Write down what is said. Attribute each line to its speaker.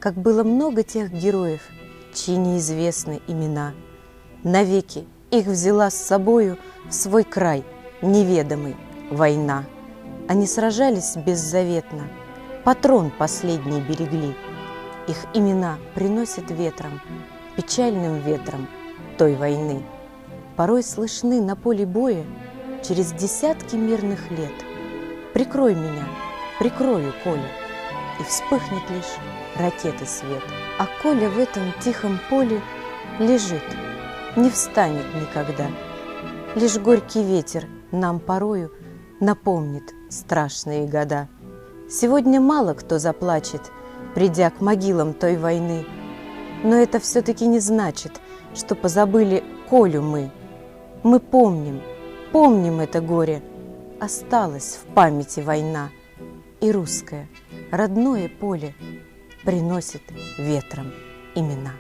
Speaker 1: как было много тех героев, чьи неизвестны имена. Навеки их взяла с собою в свой край неведомый война. Они сражались беззаветно, патрон последний берегли. Их имена приносят ветром, печальным ветром той войны. Порой слышны на поле боя через десятки мирных лет. Прикрой меня, прикрою, Коля, и вспыхнет лишь ракеты свет. А Коля в этом тихом поле лежит, не встанет никогда. Лишь горький ветер нам порою напомнит страшные года. Сегодня мало кто заплачет, придя к могилам той войны, но это все-таки не значит, что позабыли Колю мы. Мы помним, помним это горе, осталась в памяти война, и русское родное поле приносит ветром имена.